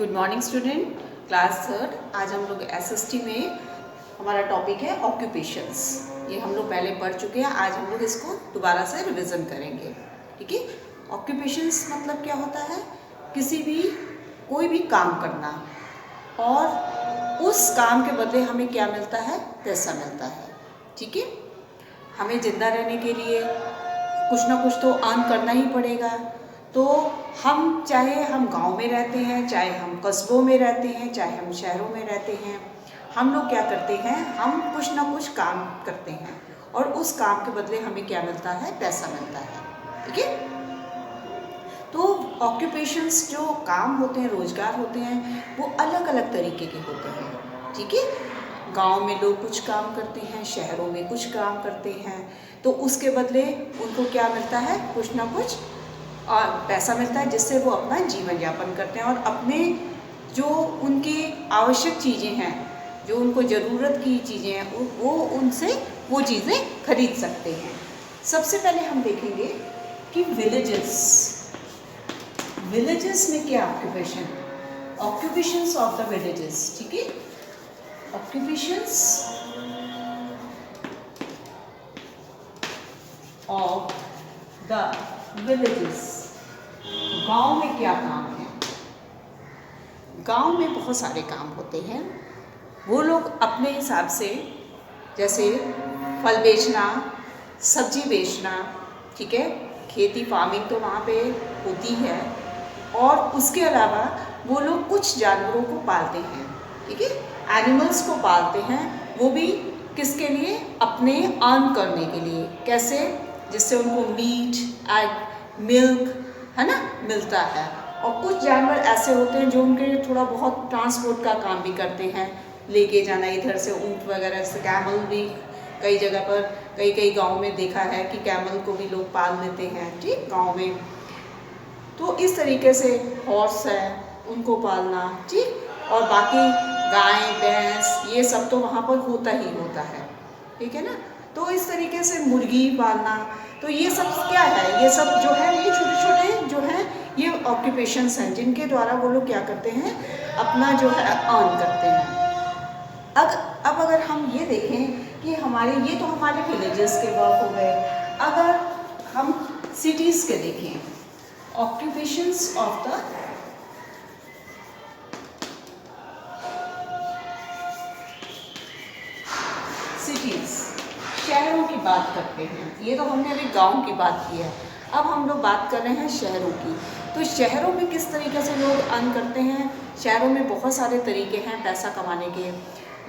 Good morning student, class third. आज हम लोग एसएसटी में हमारा टॉपिक है ऑक्यूपेशंस। ये हम लोग पहले पढ़ चुके हैं, आज हम लोग इसको दोबारा से रिवीजन करेंगे। ठीक है, ऑक्यूपेशंस मतलब क्या होता है? कोई भी काम करना और उस काम के बदले हमें क्या मिलता है? पैसा मिलता है। ठीक है, हमें जिंदा रहने के लिए कुछ ना कुछ तो अर्न करना ही पड़ेगा। तो चाहे हम गांव में रहते हैं, चाहे हम कस्बों में रहते हैं, चाहे हम शहरों में रहते हैं, हम लोग क्या करते हैं? हम कुछ ना कुछ काम करते हैं और उस काम के बदले हमें क्या मिलता है? पैसा मिलता है। ठीक है, तो ऑक्यूपेशंस जो काम होते हैं, रोजगार होते हैं, वो अलग अलग तरीके के होते हैं। ठीक है, गांव में लोग कुछ काम करते हैं, शहरों में कुछ काम करते हैं, तो उसके बदले उनको क्या मिलता है? कुछ ना कुछ और पैसा मिलता है, जिससे वो अपना जीवन यापन करते हैं और अपने जो उनकी आवश्यक चीज़ें हैं, जो उनको ज़रूरत की चीज़ें हैं, वो उनसे वो चीज़ें खरीद सकते हैं। सबसे पहले हम देखेंगे कि विलेजेस में क्या ऑक्यूपेशंस ऑफ द विलेजेस। ठीक है, ऑक्यूपेशंस ऑफ द विलेजेस। गांव में क्या काम है? गांव में बहुत सारे काम होते हैं। वो लोग अपने हिसाब से, जैसे फल बेचना, सब्जी बेचना, ठीक है, खेती फार्मिंग तो वहाँ पे होती है, और उसके अलावा वो लोग कुछ जानवरों को पालते हैं। ठीक है, एनिमल्स को पालते हैं, वो भी किसके लिए? अपने अर्न करने के लिए। कैसे? जिससे उनको मीट, एग, मिल्क, है ना, मिलता है। और कुछ जानवर ऐसे होते हैं जो उनके थोड़ा बहुत ट्रांसपोर्ट का काम भी करते हैं, लेके जाना इधर से, ऊँट वगैरह से। कैमल भी कई जगह पर, कई गांव में देखा है कि कैमल को भी लोग पाल लेते हैं। ठीक, गांव में तो इस तरीके से हॉर्स है, उनको पालना। ठीक, और बाकी गाय, भैंस, ये सब तो वहाँ पर होता ही होता है। ठीक है ना, तो इस तरीके से मुर्गी पालना, तो ये सब क्या है? ये सब जो है, ये छोटे छोटे जो हैं, ये ऑक्यूपेशंस हैं, जिनके द्वारा वो लोग क्या करते हैं? अपना जो है अर्न करते हैं। अब अगर हम ये देखें कि ये तो हमारे विलेजेस के वर्क हो गए। अगर हम सिटीज़ के देखें, ऑक्यूपेशंस ऑफ द सिटीज़, शहरों की बात करते हैं। ये तो हमने अभी गांव की बात की है, अब हम लोग बात कर रहे हैं शहरों की। तो शहरों में किस तरीके से लोग अर्न करते हैं? शहरों में बहुत सारे तरीके हैं पैसा कमाने के।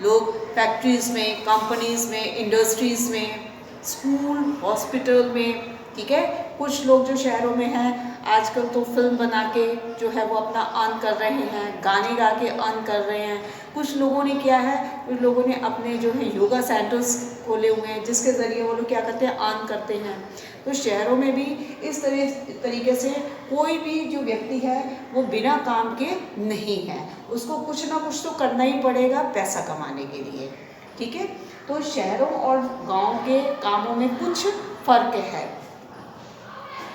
लोग फैक्ट्रीज़ में, कंपनीज़ में, इंडस्ट्रीज़ में, स्कूल, हॉस्पिटल में, ठीक है, कुछ लोग जो शहरों में हैं आजकल तो फिल्म बना के जो है वो अपना अर्न कर रहे हैं, गाने गा के अर्न कर रहे हैं। कुछ लोगों ने क्या है, कुछ लोगों ने अपने जो है योगा सेंटर्स खोले हुए हैं, जिसके ज़रिए वो लोग क्या करते हैं? अर्न करते हैं। तो शहरों में भी इस तरीके से कोई भी जो व्यक्ति है वो बिना काम के नहीं है, उसको कुछ ना कुछ तो करना ही पड़ेगा पैसा कमाने के लिए। ठीक है, तो शहरों और गांव के कामों में कुछ फ़र्क है।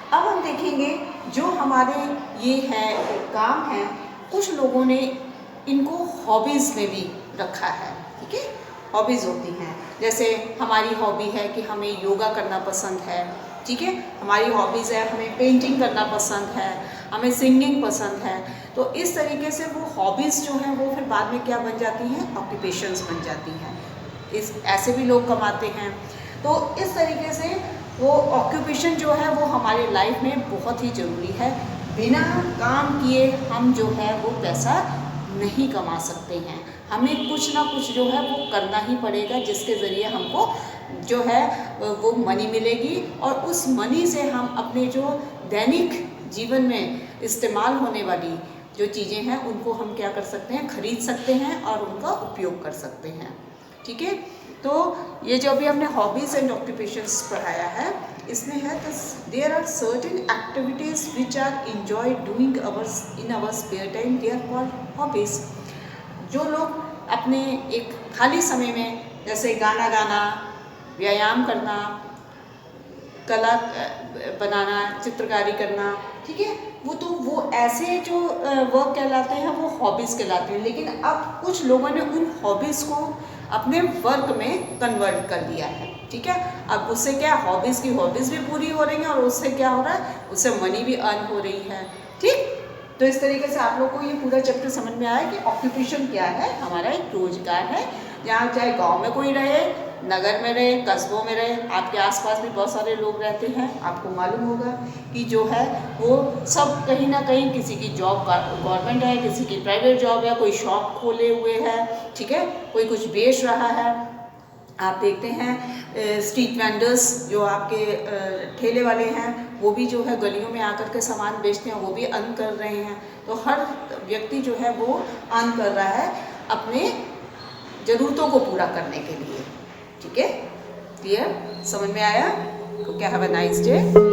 अब हम देखेंगे जो हमारे ये है काम है, कुछ लोगों ने इनको हॉबीज़ में भी रखा है। ठीक है, हॉबीज़ होती हैं, जैसे हमारी हॉबी है कि हमें योगा करना पसंद है। ठीक है, हमारी हॉबीज़ है, हमें पेंटिंग करना पसंद है, हमें सिंगिंग पसंद है। तो इस तरीके से वो हॉबीज़ जो हैं वो फिर बाद में क्या बन जाती हैं? ऑक्यूपेशंस बन जाती हैं। ऐसे भी लोग कमाते हैं। तो इस तरीके से वो ऑक्यूपेशन जो है वो हमारे लाइफ में बहुत ही ज़रूरी है। बिना काम किए हम जो है वो पैसा नहीं कमा सकते हैं। हमें कुछ ना कुछ जो है वो करना ही पड़ेगा, जिसके ज़रिए हमको जो है वो मनी मिलेगी, और उस मनी से हम अपने जो दैनिक जीवन में इस्तेमाल होने वाली जो चीज़ें हैं उनको हम क्या कर सकते हैं? खरीद सकते हैं और उनका उपयोग कर सकते हैं। ठीक है, तो ये जो अभी हमने हॉबीज़ एंड ऑक्यूपेशंस पढ़ाया है, इसमें है there are certain activities which are enjoy doing in our spare time, they are called hobbies. जो लोग अपने एक खाली समय में, जैसे गाना गाना, व्यायाम करना, कला बनाना, चित्रकारी करना, ठीक है, वो ऐसे जो वर्क कहलाते हैं वो हॉबीज़ कहलाते हैं। लेकिन अब कुछ लोगों ने उन हॉबीज़ को अपने वर्क में कन्वर्ट कर दिया है, ठीक है। अब उससे क्या, हॉबीज़ की हॉबीज़ भी पूरी हो रही हैं और उससे क्या हो रहा है, उससे मनी भी अर्न हो रही है, ठीक। तो इस तरीके से आप लोग को ये पूरा चैप्टर समझ में आया कि ऑक्यूपेशन क्या है, हमारा एक रोजगार है। जहाँ चाहे गांव में कोई रहे, नगर में रहे, कस्बों में रहे, आपके आसपास भी बहुत सारे लोग रहते हैं, आपको मालूम होगा कि जो है वो सब कहीं ना कहीं किसी की जॉब गवर्नमेंट है, किसी की प्राइवेट जॉब है, कोई शॉप खोले हुए है, ठीक है, कोई कुछ बेच रहा है। आप देखते हैं स्ट्रीट वेंडर्स जो आपके ठेले वाले हैं, वो भी जो है गलियों में आकर के सामान बेचते हैं, वो भी अर्न कर रहे हैं। तो हर व्यक्ति जो है वो अर्न कर रहा है अपने ज़रूरतों को पूरा करने के लिए, ठीक है। क्लियर, समझ में आया? तो क्या, हैव अ नाइस डे।